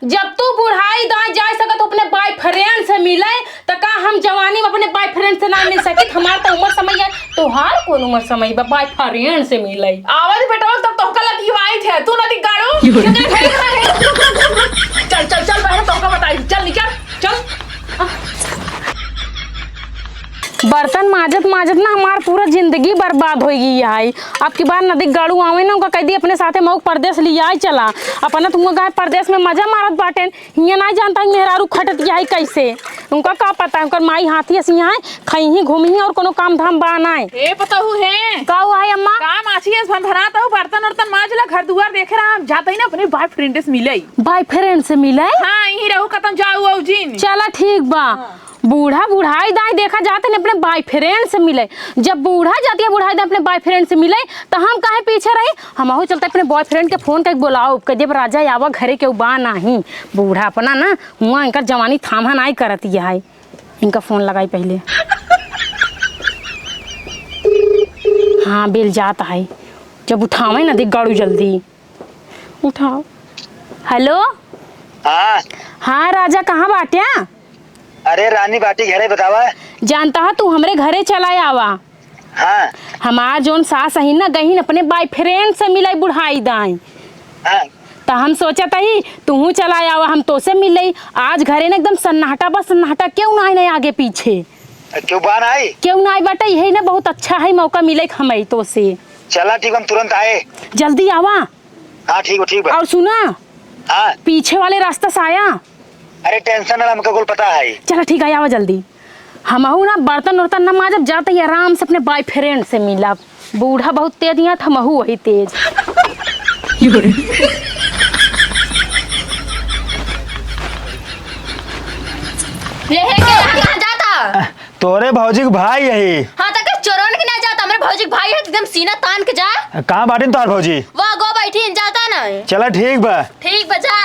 जब तू बुढ़ाई दाई जा सकत अपने बॉयफ्रेंड से मिले तो का हम जवानी में अपने बॉयफ्रेंड से ना मिल सके। हमार तो उम्र समय है, तोहार कौन उम्र समय बा बॉयफ्रेंड से मिले। आवाज बेटा तब तो कल की आई थे तू नदी गाड़ू चल चल चल बहन तो बताई चल निकल चल। बर्तन माजत माजत ना हमार पूरा जिंदगी बर्बाद हो गई है। अब की बार नदी गाड़ू आवे ना उनका कह दी अपने साथे मऊ परदेश लिया आई चला अपना तुम गाय परदेश में मजा मारत बाटे। हियाँ नहीं जानता मेहरारू खटत है कैसे, उनका का पता है उनका माई हाथी ऐसी है खई ही घूमी और कोनो काम धाम बनाए। ए पता हूँ है का हुआ है अम्मा का माछी है भनभनाता हूँ बर्तन वर्तन माजला घर दुआर देखे रहा हम जाते ही ना अपने बॉयफ्रेंड से मिले। बॉयफ्रेंड से मिले हाँ यही रहू खत्म जाऊ जिन चला ठीक बा। बूढ़ा बुढ़ाई दाई देखा जाते हैं अपने बॉयफ्रेंड से मिले। जब बूढ़ा जाती है बुढ़ाई दाई अपने बॉयफ्रेंड से मिले तो हम काहे पीछे रही। हम हो चलते अपने बॉयफ्रेंड के फोन करके बुलाओ कह जब राजा आवा घरे के बा नहीं बूढ़ा अपना ना हुआ इनका जवानी थामा नहीं करती है। इनका फोन लगाई पहले। हाँ बिल जाता है जब उठावे ना देख गाड़ू जल्दी उठाओ। हेलो हाँ राजा कहाँ बाटे? अरे रानी बाटी घरे बतावा। जानता है तू हमरे घरे चला आवा। हाँ हमार जोन सास ही ना गही अपने बॉयफ्रेंड से मिले बुढ़ाई दाई। हाँ तो हम सोचा ही तू चला आवा हम तो से मिले। आज घरे ना एकदम सन्नाटा बस सन्नाटा क्यों ना नहीं आगे पीछे क्यों बान आई क्यों ना आई बेटा यही ना बहुत अच्छा है मौका मिले हमें तो से। चला ठीक हम तुरंत आए। जल्दी आवा। हाँ ठीक और सुना हाँ पीछे वाले रास्ता से आया। अरे टेंशन ना हमको कुल पता है। चला ठीक है आवा जल्दी। हम ना बर्तन वर्तन न माजब जाते ही आराम से अपने बॉयफ्रेंड से मिला। बूढ़ा बहुत तेज यहाँ था महू वही तेज। ये है कि यहाँ कहाँ जाता? तोरे भौजी के भाई यही। हाँ तक चोरन के ना जाता मेरे भौजी के भाई है एकदम सीना तान के जा। कहाँ बाटी तोर भौजी? वाह गो बैठी जाता ना। चला ठीक बा। ठीक बचा।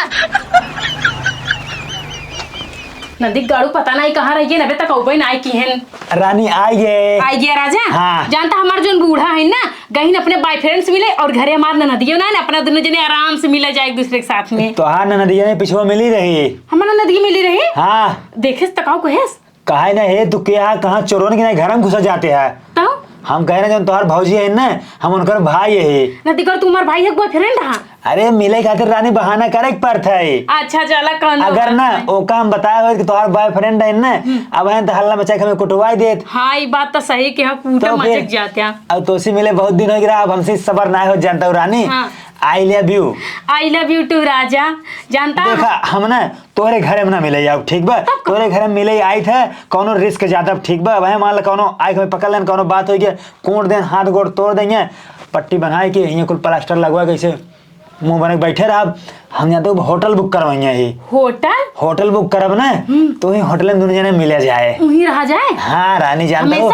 नदी गाड़ू पता नहीं कहाँ रही नबे तक उबई ना की है। रानी आई गया राजा। हाँ। जानता हमार जो बूढ़ा है ना गहीन अपने बॉयफ्रेंड से मिले और घरे हमार नदियों ना अपना दोनों जने आराम से मिला जाए एक दूसरे के साथ में। तो हाँ नदिया ने पिछवा मिली रही। हमारा नदी मिली रही। हाँ देखे तकाओ कहेस कहा ना है तू क्या कहाँ चोरों के घर में घुसा जाते हैं। तो हम कह रहे हैं तुम्हारे भौजी है ना हम उनकर भाई है। नदी कर तुम्हार भाई है बॉयफ्रेंड रहा। अरे मिले खातिर रानी बहाना करे पड़ता है। अच्छा चला कौन अगर ना वो काम बताया हुआ कि तुम्हारा बॉयफ्रेंड है ना अब है तो हल्ला मचा के हमें कुटवाई देत। हाँ ये बात तो सही कि हाँ पूरा तो मचक जाते हैं। अब तो उसी मिले बहुत दिन हो गया अब हमसे सबर ना हो जानता हूँ रानी। हाँ। आई लव यू टू राजा। जानता देखा हम ना तोरे घरे में ना मिले अब ठीक बा। तोरे घरे में मिले आई थे कोनो रिस्क ज्यादा ठीक बा। वह मान लो कोनो आई हमें पकड़ लेन कोनो बात हो गया कोट देन हाथ गोड़ तोड़ देंगे पट्टी बनाए के यहाँ कुल प्लास्टर लगवा कैसे मुंह बने बैठे रहा। हम यहाँ तो होटल बुक करवाएंगे ही। होटल बुक करब ना तो ही होटल में दोनों जने मिले जाए वहीं रहा जाए। हाँ रानी जानता हो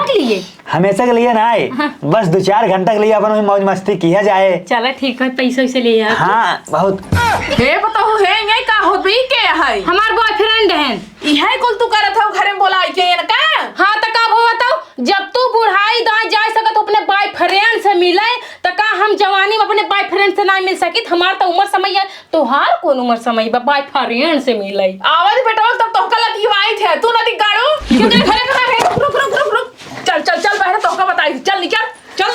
हमेशा के लिए ना आए। हाँ। बस 2-4 घंटा के लिए अपन मौज मस्ती किया जाए। चला ठीक है पैसा वैसे ले यार। हाँ बहुत हे बताओ है यही का हो भी के है हमार बॉयफ्रेंड है यही कुल तू करत हो घरे में बोला आई के का। हाँ तो कब हो बताओ जब तू बुढ़ाई दाई जा सकत अपने बॉयफ्रेंड से मिले तो का हम जवानी में अपने बॉयफ्रेंड से ना मिल सकी। हमार तो उम्र समय है तोहार कौन उम्र समय बा बॉयफ्रेंड से मिले। आवाज बेटा तब तो कल की आई थे तू नदी गाड़ू घरे कहाँ है रुक रुक रुक रुक चल चल चल बहन तो बताई चल निकल चल।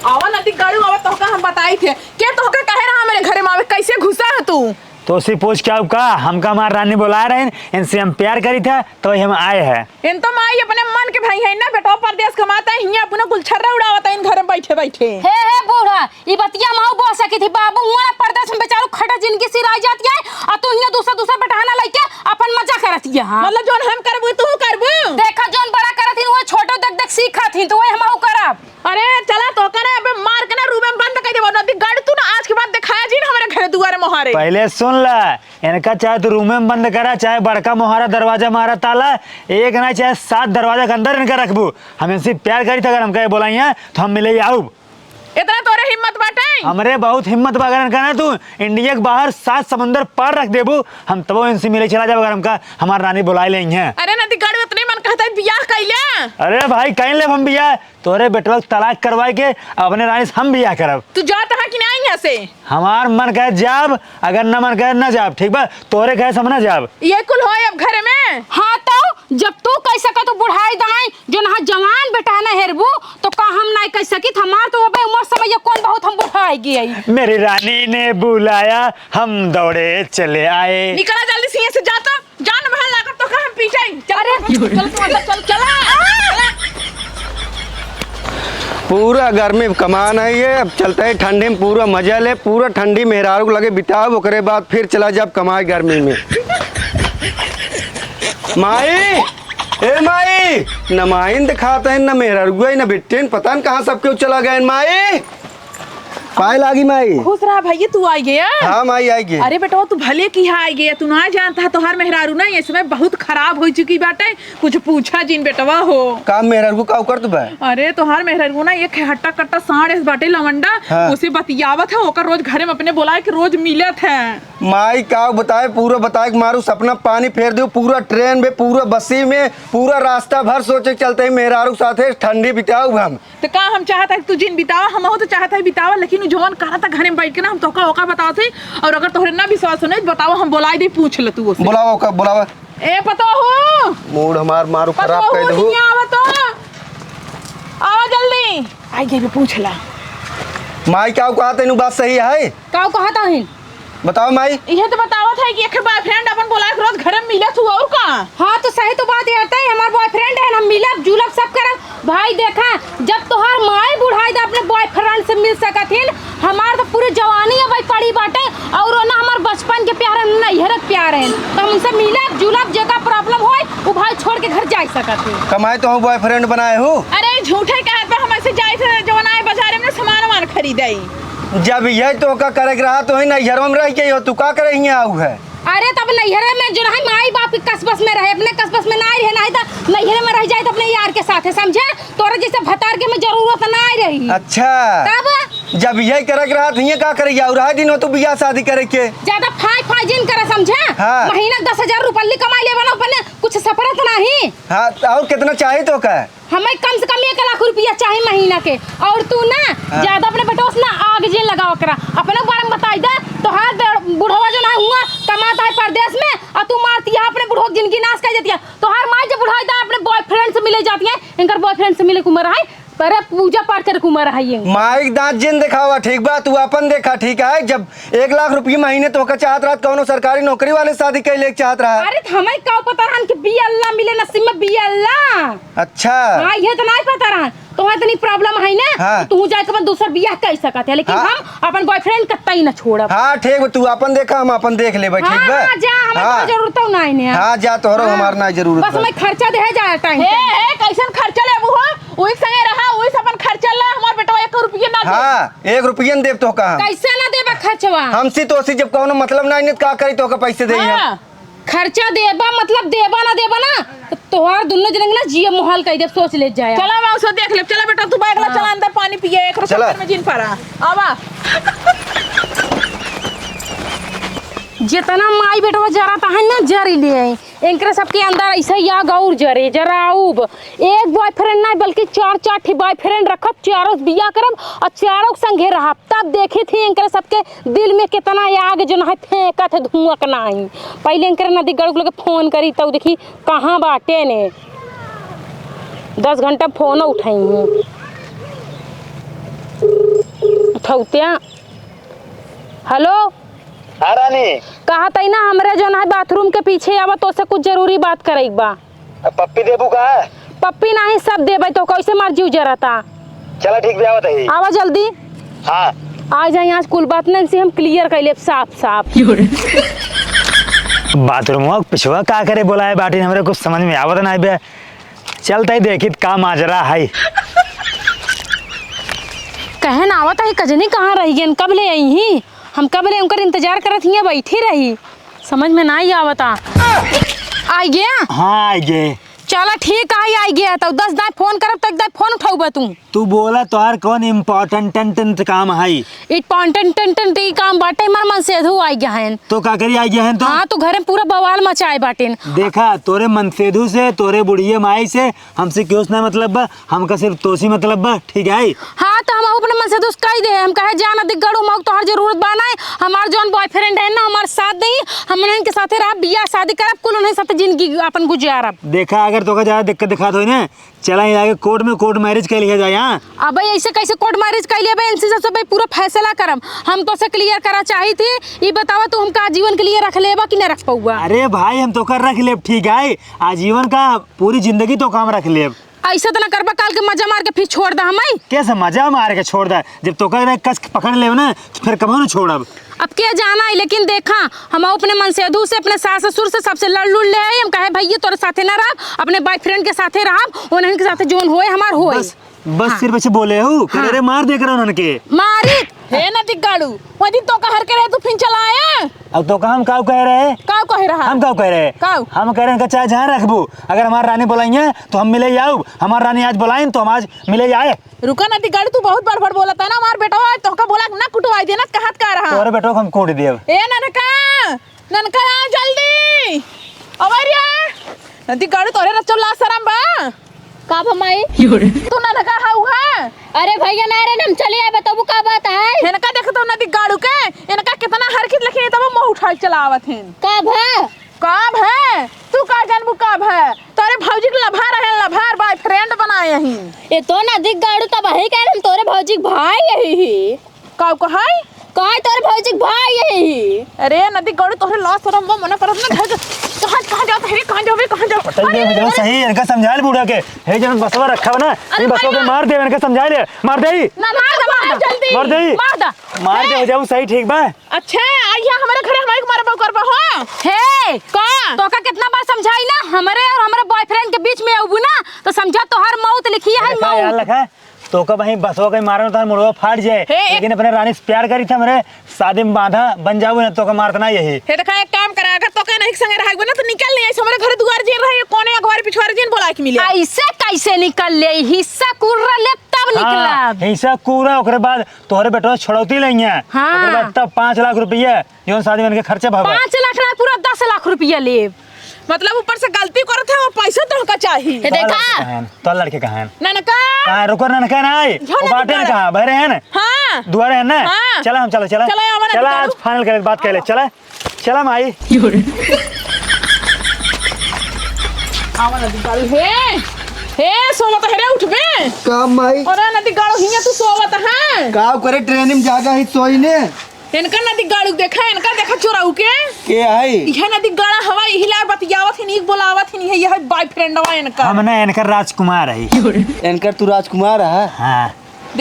आवा नदी गाड़ू आवा तो हम बताई थे के तो कहे रहा मेरे घरे में कैसे घुसा है तू। तो उसी पूछ क्या का हमका हमारे रानी बुला रहे हैं इनसे हम प्यार करी था तो हम आए हैं। इन तो माई अपने मन के भाई है ना बेटा परदेश कमाता है यहाँ अपना गुलछर्रा उड़ावता है इन घर में बैठे बैठे। हे बूढ़ा ये बतिया माऊ बोल सकी थी बाबू हुआ परदेश में बेचारू खटा जिंदगी सी रह जाती है और तू यहाँ दूसरा बैठाना लेके अपन मजा करती है। मतलब जोन हम करबू तू करबू देखा जोन बड़ा करत वो छोटो देख सीखा थी तो वही हम करब। अरे चला तो करे अबे मार के ना रूम में बंद कर देबो नदी गाड़ी तू ना आज के बाद दिखाया जी हमारे घर दुआरे मोहारे। पहले सुन ला इनका चाहे तो रूम में बंद करा चाहे बड़का मोहरा दरवाजा मारा ताला एक ना चाहे 7 दरवाजा के अंदर इनका रखबू। हम इनसे प्यार करी था अगर हम कहे बोलाई तो हम मिले आओ। इतना तोरे हिम्मत बाटे? हमरे बहुत हिम्मत बगरन का ना, तू इंडिया के बाहर 7 समुंदर पार रख देबू, हम तबो इनसे मिले चला जाब, अगर हमका हमार रानी बुला लेंगे। अरे नदी गाड़ी उतने मन कहता है बियाह कैले। अरे भाई कहीं ले हम बियाह, तोरे बेटवा के तलाक करवाए के अपने रानी से हम बियाह करब। तू जाता है कि नहीं यहाँ से? हमार मन कहे जाब, अगर न मन कहे न जाब, ठीक बा? तोरे कहे हम न जाब। ये कुल हो अब घर में। हाँ तो जब तू कह सका तो बुढ़ाई दाई जो ना जवान बेटा ना हेरबू तो का हम नहीं कह सकी, हमार तो अबे उम्र समय कौन बहुत हम बुढ़ाई गई। मेरी रानी ने बुलाया, हम दौड़े चले आए। निकला जल्दी से यहाँ से, जाता जान बहन लागत तो हम पीछे। चल चला। पूरा गर्मी कमान है ये, अब चलते है ठंडी में पूरा मजा ले, पूरा ठंडी मेहरारू लगे बिताओ, ओकरे बाद फिर चला जब कमाए गर्मी में। माई, ए माई, न माइन दिखाते हैं न मेहरारू न बिट्टेन, पता न कहाँ सब क्यों चला गए। माई पाए लागी माई। खुश रहा भैया, तू आई गया। हाँ माई आई गई। अरे बेटा तू भले की आई गया, तू ना जानता तोहार मेहरारू ना इस समय बहुत खराब हो चुकी बाटे, कुछ पूछा जिन बेटवा हो। काम मेहरारू का कर दो। अरे तोहार मेहरारू ना एक हट्टा कट्टा साढ़ बाटे लवंडा। हाँ। उसे बतियावत है, ओकर रोज घरे में अपने बोला कि रोज मिलत है। माई का बताए, पूरा बताए कि मारू सपना पानी फेर दो, पूरा ट्रेन में, पूरा बसी में, पूरा रास्ता भर सोचे चलते मेहरारू साथे ठंडी बिताऊ हम। तो का हम चाहता है तू जिन बितावा, हम तो चाहता है बितावा, लेकिन जवान कहा था घर में बैठ के ना हम तोका ओका बताओ थे, और अगर तोहरे ना विश्वास हो नहीं बताओ, हम बोलाई दे, पूछ ले तू उससे। बुलावा का बुलावा। ए पतो हो मूड हमार मारू खराब कर दो। आवा तो आवा जल्दी, आई गई पूछ ला। माई क्या कहा तेनू बात सही है? का कहता है? बताओ माई। ये तो बतावत है कि एक बॉयफ्रेंड अपन बोला कि रोज घर में मिलत हुआ, और का? हाँ तो सही तो बात है, हमार बॉयफ्रेंड है, हम मिलब जुलब सब करब। भाई देखा जब तोहार माई बुढ़ाई दा अपने बॉयफ्रेंड से मिल सकथिन, हमार तो पूरी जवानी है भाई पड़ी बाटे, और ना हमार बचपन के प्यार है, नैहर के प्यार है, तो हम उनसे मिलब जुलब, जगह प्रॉब्लम होए वो भाई छोड़ के घर जा सकथिन। कमाए तो हम बॉयफ्रेंड बनाए हो। अरे झूठे कहत पर हम ऐसे जाए थे जवाना बाजार में सामान वामान खरीदई। जब यही तो का करे रहा तो है नैहर में रह के हो, तू का करे यहाँ आऊ है? अरे तब नैहर में जो है माई बाप के कसबस में रहे, अपने कसबस में ना रहे, नहीं तो नैहर में रह जाए तो अपने यार के साथ है, समझे? तोरे जैसे भतार के में जरूरत ना रही। अच्छा तब जब यही करे रहा तो का करे और आए दिन हो तो बियाह शादी करे के ज्यादा फाई जिन करे, समझे? हाँ। महीना 10,000 रुपये कमाई ले बना, अपने कुछ सफरत नहीं। हाँ और कितना चाहिए तो का? हमें कम से कम 1 लाख रुपया चाहिए महीना के, और तू ना ज्यादा अपने बेटो से ना आग जिन लगाओ करा, अपने बारे में बताई दे। तो हाथ बुढ़वा जो ना हुआ कमाता है परदेश में, और तू मारती है अपने बुढ़ो जिंदगी नाश कर देती है। तो हर माँ जब बुढ़ाई दा अपने बॉयफ्रेंड से मिले जाती है, इनकर बॉयफ्रेंड से मिले कुमार है, पर पूजा पाठ कर कुमार है ये। माइक दांत जिन दिखावा ठीक बा, तू अपन देखा ठीक है। जब 1 लाख रुपये महीने तो का चाहत रहा, कौनो सरकारी नौकरी वाले शादी के लिए चाहत रहा। अरे हमें क्या पता रहा कि बी अल्लाह मिले नसीब में, बी अल्लाह। अच्छा हाँ ये तो नहीं पता रहा, तो इतनी प्रॉब्लम है ना। हाँ। तू जाके अपन दूसरा बियाह कर सकत है, लेकिन हाँ। हम अपन बॉयफ्रेंड कतई ना छोड़ब। हाँ ठीक बा, तू अपन देखा हम अपन देख ले ठीक बा। हाँ, जा हमें जरूरत तो नहीं है। हाँ जा तोहरो हमार ना जरूरत बस हमें खर्चा दे जाए टाइम हे हे कैसन खर्चा ले हो, ओई संगे रहा, ओई से अपन खर्चा ला, हमार बेटा 1 रुपया ना दे। हाँ 1 रुपया देव तो का कैसे ना देबा खर्चवा? हमसी तो जब कौनो मतलब नहीं है का करी तो का पैसे दे हाँ। खर्चा देबा मतलब देबा ना तो तोहार दोनों जन ना जिया मोहाल कह दे, सोच ले जाए। चला मैं उसे देख ले, चला बेटा तू बैग ला, चला अंदर पानी पिए, 1 चला। रुपया में जिन पड़ा आवा। जितना माई बेटवा जरा है ना जरी ले इनके सबके अंदर ऐसा या गौर जरे जराऊब। एक बॉयफ्रेंड नहीं बल्कि 4 ठी बॉयफ्रेंड रखब, चारों बिया करब और चारों संगे रहब, तब देखे थी इनके सबके दिल में कितना आग जो है फेंकत धुआं का नहीं। पहले इनके नदी गड़ुक लोग फोन करी तब देखी कहाँ बाटे ने, 10 घंटा फोन उठाई उठौतिया। हेलो हाँ रानी, कहा तई ना हमरे जो है बाथरूम के पीछे आवा, तो से कुछ जरूरी बात करे बा। पप्पी देबू का? पप्पी नहीं सब देबे, तो कैसे मर जीव जरता। चला ठीक बे, आवत है। आवा जल्दी। हाँ आ जाए, आज कुल बात नहीं से हम क्लियर कर ले साफ साफ। बाथरूम पिछवा का करे बोला है बाटी, हमरे कुछ समझ में आवत नहीं बे। चलते ही देखित का माजरा है। कहे ना आवत है कजनी कहाँ रही गन, कब ले आई ही हम, कब ले उनकर इंतजार करत हिया, बैठी रही, समझ में नहीं आवता। आ गया? हाँ आइए। चला ठीक आई गया तो 10 दाई फोन करब तो 1 दाई फोन उठाऊबा तू बोला तोहार कौन इम्पोर्टेंट काम है? इम्पोर्टेंट काम बाटे मार मन से अधू आई गया है तो का करी आई गया है तो? हाँ तो घरे में पूरा बवाल मचाए बाटे। देखा तोरे मनसेधु से तोरे बुढ़िए माई से हमसे क्यों ना मतलब बा, हमका सिर्फ तोसी मतलब बा, ठीक है? हाँ तो हम अपने मन से दोस्त कह दे हम कहे जान अधिक गड़ो मग तोहर जरूरत बाना है हमार जौन बॉयफ्रेंड है ना हमारे साथ नहीं हम उनके साथे रह बियाह शादी करब कुल उन्हें साथ जिंदगी अपन गुजारब। देखा अगर तो का ज्यादा दिक्कत दिखात हो ना चला ही आगे कोर्ट मैरिज कर लिया जाए। हाँ अब भाई ऐसे कैसे कोर्ट मैरिज कर लिया भाई इनसे सबसे भाई पूरा फैसला करम हम तो से क्लियर करा चाही थी ये बतावा तू हमका आजीवन के लिए रख लेबा कि ना रख पाऊगा? अरे भाई हम तो कर रख ले, ठीक है? आजीवन का पूरी जिंदगी तो काम रख ले। ऐसा तो ना करबा काल के मजा मार के फिर छोड़ दा हमें। कैसे मजा मार के छोड़ दा? जब तो कर कस पकड़ ले ना तो फिर कब ना छोड़ब। अब क्या जाना है लेकिन देखा हम अपने मन से अधू से अपने सास ससुर से सबसे लड़ लुड़ ले आए हम कहे भैया तोरे साथे ना रह अपने बॉयफ्रेंड के साथे रह उन्हें के साथे जोन होए हमार होए। बस हाँ। सिर्फ बोले हो करे मार देख रहा उनके मारी हे ना दिगाड़ू वो दिन तो कहर के रहे तू फिर चला आया अब तो हम काव कह रहे का कह रहा हम काव कह रहे काव? हम कह रहे हैं चाहे जहाँ रखबू अगर हमारी रानी बुलाइए तो हम मिले जाओ, हमारी रानी आज बुलाएं तो हम आज मिले जाए। रुका ना दिगाड़ू तू बहुत बड़ बोला था ना हमार बेटा तो का बोला ना कुटवाई देना कहत का रहा तोरे बेटो को हम कोट देव। ए ननका आ जल्दी अवरिया दिगाड़ू तोरे रचो ला शरम बा का भमाई तू ननका हाउ है अरे भैया ना रे हम चले आए बताबू का बात है इनका देखत हो नदी गाड़ू के इनका कितना हरकत लखी तब मुंह उठा के चलावत हैं। कब है कब है तू का जानबू कब है तोरे भौजी के लभार है लभार बॉयफ्रेंड बनाए ही ये तो नदी गाड़ू तब है कह हम तोरे भौजी के भाई यही ही कब को है कहे तोरे भौजी के भाई यही ही। अरे नदी गाड़ू तोरे लॉस शरम वो मना करत ना कहां जात है कहां जाओ सही इनका समझा ले बूढ़ा के हे जन बसवा रखा हो ना ये बसवा के मार दे इनका समझा ले मार दे ना जल्दी मार दे मार दे हो जाऊ सही ठीक बा। अच्छा आइया हमारे घरे हमारे मारबो करबो हो हे का तो का कितना बार समझाई ना हमारे और हमारे बॉयफ्रेंड के बीच में आबू ना तो समझा तो हर मौत लिखी है यार मौत। लखा तो का वहीं बसवा के मारन तो मुड़वा फाट जाए लेकिन अपने रानी से प्यार करी था मेरे शादी में बांधा बन जाओ ना तो का मारतना यही हे देखा एक काम करा अगर तो के नहीं संगे रहगो ना तो निकल नहीं हमारे घर दुआर जेल रहे कोने अखबार पिछवाड़े जेल बोला के मिले ऐसे कैसे निकल ले हिस्सा कुर्रा ले तब निकला हिस्सा कूरा ओकरे बाद तोहरे बेटो छड़ौती लइया हाँ। ओकरे बाद तब 5 लाख रुपया जोन शादी में के खर्चा भावा 5 लाख ना पूरा 10 लाख रुपया ले मतलब ऊपर से गलती करत है और पैसा तो का चाहिए देखा तो लड़के कहां हैं ननका कहां रुको ननका ना आई वो बाटे ना कहां बहरे हैं ना हां दुआरे हैं ना हाँ। चला हम चलो चला चलो हमारे चला दुकान। आज फाइनल कर बात कर ले चला चला माई आवा नदी गाड़ू हे सोवत है रे उठबे का माई और नदी गाड़ू हिया तू सोवत है का करे ट्रेन में जागा ही सोई ने इनका नदी गाड़ू इनका देखा चोराऊ के है यह नदी गाड़ा हवा हिला बतियावत ही नहीं बोलावत ही नहीं यह बॉयफ्रेंड हवा इनका हम ना इनकर राजकुमार है इनकर तू राजकुमार है हां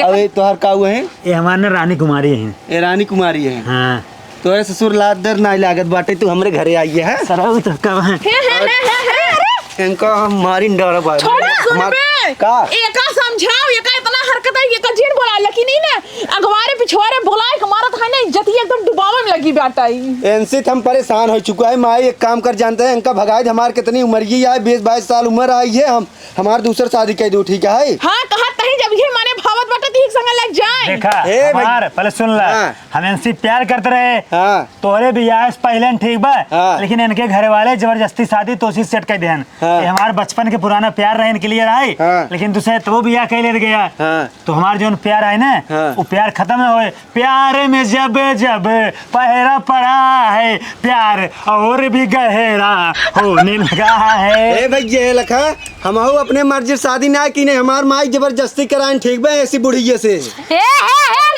अबे तोहर का हुए हैं ये हमारे रानी कुमारी है ए रानी कुमारी है हां तोरे ससुर लादर ना लागत बाटे तू हमरे घरे आई है सरऊ तो कब है हे इनका हम मारी डर बा छोड़ा सुनबे का एका समझाओ एका इतना हरकत है एका जीन बोला लेकिन नहीं ना अगवारे पिछवारे बोलाए हमारा था ना इज्जत ही एकदम डुबावे में लगी बाटा इनसे हम परेशान हो चुका है माई एक काम कर जानते हैं इनका भगाए हमार कितनी उम्र ही है 20-22 साल उम्र आई है हम हमार दूसर शादी कर दो ठीक है हां कहा तही जब ये माने भावत बाटा ठीक संग लग जाए देखा ए भाई। हमार पहले सुन ला हाँ। हम इनसे प्यार करते रहे हाँ। तोरे बियाह से पहले ठीक बा हाँ। लेकिन इनके घर वाले जबरदस्ती शादी तोसी सेट कर देन हाँ। ये हमारे बचपन के पुराना प्यार रहे इनके लिए रहे हाँ। लेकिन तुझसे तो बियाह कर ले गया हाँ। तो हमारा जो प्यार है ना हाँ। वो प्यार खत्म न होए प्यार में जब जब पहरा पड़ा है प्यार और भी गहरा होने लगा है। ए भाई ये लखा हम अपने मर्जी से शादी ना की नहीं हमार माई जबरदस्ती कराएं ठीक बा ऐसी बुढ़िया से हे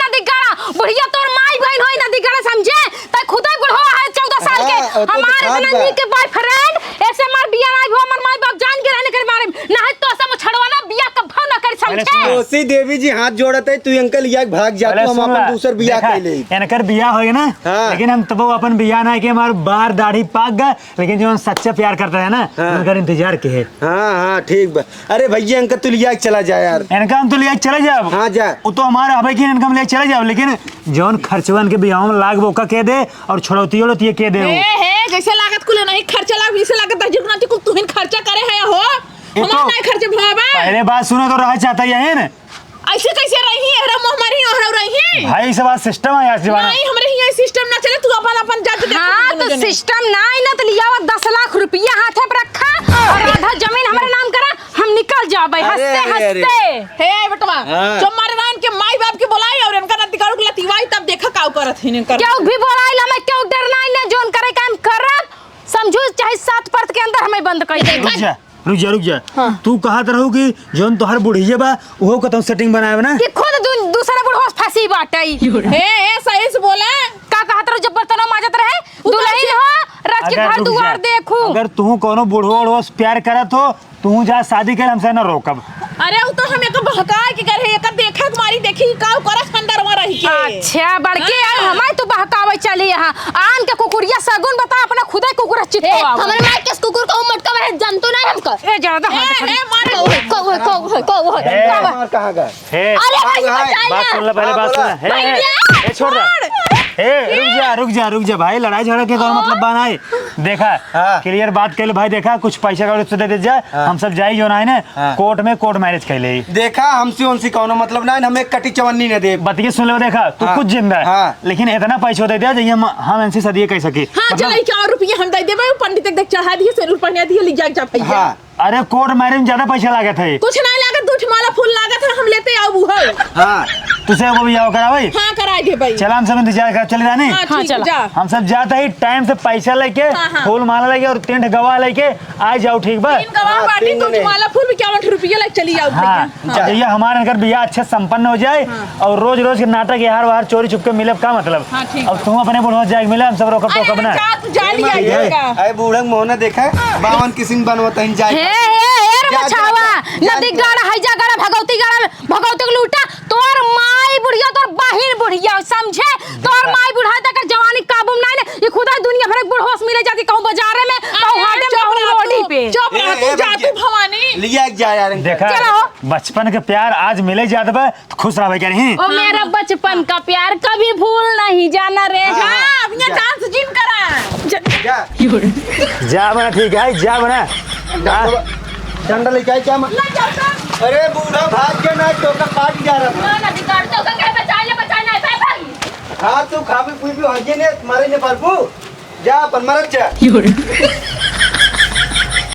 नदी गाड़ा बुढ़िया तोर माई बहन होई नदी गाड़ा समझे त खुदा बुढ़वा है 14 साल के हाँ, तो हमारे दिखात नंदी बा। के बॉयफ्रेंड ऐसे मार बिया ना हो हमार माई बाप जान के रहने के बारे में ना है तो सब छड़वाना बिया का भाव ना कर समझे कोसी देवी जी हाथ जोड़त है तू अंकल या भाग जा पहले तू हम सुन ला, अपन दूसर बियाह देखा, कर ले इनकर बियाह होए ना हाँ। लेकिन हम तब अपन बियाह ना कि हमार बार दाढ़ी पाक गए लेकिन जो हम सच्चा प्यार करते हैं ना हाँ। उनका इंतजार के है हाँ हाँ ठीक बा अरे भैया अंकल तू लिया के चला जा यार इनका हम तो ले चले जाओ हाँ जा वो तो हमारा हवे की इनका हम ले चले जाओ लेकिन जौन खर्चवन के बियाह में लाग वो का के दे और छोड़ौती उड़ौती के दे हे जैसे लागत कुल नहीं खर्चा लाग इसे लागत जितना कुल तुहिन खर्चा करे है हो हमार नहीं खर्चे भवा पहले बात सुनो तो रह चाहता है ना ऐसे कैसे रही है हमरा मोह मारी हमरा रही भाई सब बात सिस्टम है यार जीवाना नहीं हमरे ये सिस्टम ना चले तू अपन जाके देख हाँ तो सिस्टम ना आई ना तो लिया 10 लाख रुपया हाथे पर रखा और आधा जमीन हमारे नाम करा हम निकल जाबे अरे, हंसते अरे, अरे। हंसते हे बेटवा हाँ। जो मारे नान के माई बाप के बुलाई और इनका नती काड़ू के लतीवाई तब देखा काऊ करत हिन कर क्यों भी बोलाई हमें क्यों डरना है ना जोन करे काम करब समझो चाहे 7 परत के अंदर हमें बंद कर दे रुक जा तू कहत रहू कि जोन तोहर बुढ़िया बा ओहो कतौ सेटिंग बनाए ना कि खुद दूसरा बुढ़वा फांसी बाटई हे सही से बोला का कहत रहो जब बर्तनों माजत रहे दुल्हन हो रात के घर दुआर देखू अगर तू कोनो बुढ़ो उढ़ो से प्यार करत हो तू जा शादी कर हमसे न रोकब अरे वो तो हमें को बहकाए के करे एक देखा तुम्हारी देखी काऊ करत अंदर में रही के अच्छा बड़के यार हमारे तो बहकावे चली यहाँ आन के कुकुरिया सगुन बता अपना खुदा कुकुरा चित्तो हमारे मार के कुकुर को मटका में जानतो नहीं हमको ए ज्यादा हाथ मारे को मार कहाँ गए हे अरे भाई बात सुन ले पहले बात सुन हे छोड़ दे हे रुक जा भाई लड़ाई झगड़ा के कौन मतलब बनाए देखा हाँ। क्लियर बात कर ले भाई देखा कुछ पैसा का दे दे जा हम सब जाई जो ना है ना कोर्ट में कोर्ट मैरिज कर ले देखा हमसे उनसे कौनो मतलब ना हमें कटी चवन्नी ने दे बतिए सुन ले देखा तू हाँ। कुछ जिंदा है हाँ। लेकिन इतना पैसा दे दिया जो हम इनसे सदिए कह सके हां चल 4 रुपया हम दे देबे पंडित तक चढ़ा दिए सिर पढ़ने दिए ले जा भैया हाँ अरे कोर्ट मैरिज में ज्यादा पैसा लागत है कुछ नहीं लागत दूठ माला फूल लागत है हम लेते आओ वो हाँ तुझे वो भी आओ करा भाई हां करा दे भाई चला हम सब इंतजार कर चले जाने हां हाँ, ठीक चला। जा हम सब जाते ही टाइम से पैसा लेके हाँ। फूल माला लेके और टेंट गवाह लेके आ जाओ ठीक बा तीन गवाह हाँ, बाटी तीन दूठ जने। माला फूल भी 51 रुपया लग चली जाओ हाँ भैया ये हमारे घर बियाह अच्छे संपन्न हो जाए और रोज रोज के नाटक यार बाहर चोरी छुप के मिले का मतलब हाँ, ठीक और तुम अपने बुढ़वा जाए मिले हम सब रोकब टोकब ना जा तू जा लिया जाएगा अरे बूढ़ा मोहना देखा 52 किस्म बनवत है हे जाए हे रे जा, मछावा जा, नदी जा। गाड़ा हैजा गाड़ा भगवती के लूटा तोर माई बुढ़िया तोर बहिन बुढ़िया समझे तोर माई बुढ़ा तक जवानी काबू में नहीं ये खुदा दुनिया भर के बुढ़ोस मिले जाती कहूं बाजारे में कहूं हाटे में कहूं रोडी पे चुप रह तू जा तू भवानी लिया जा यार देखा चलो। बचपन के प्यार आज मिले जाते बा तो खुश रहे क्या नहीं ओ मेरा बचपन का प्यार कभी भूल नहीं जाना रे हां अब ये डांस जिम करा जा जा बना ठीक है जा बना डंडा लेके आए क्या अरे बूढ़ा भाग के ना टोका काट जा रहा था नदी काटतो का क्या बचाना है भाई खा तू खा भी पी भी हजे ने मारे ने पालपू जा अपन मरत जा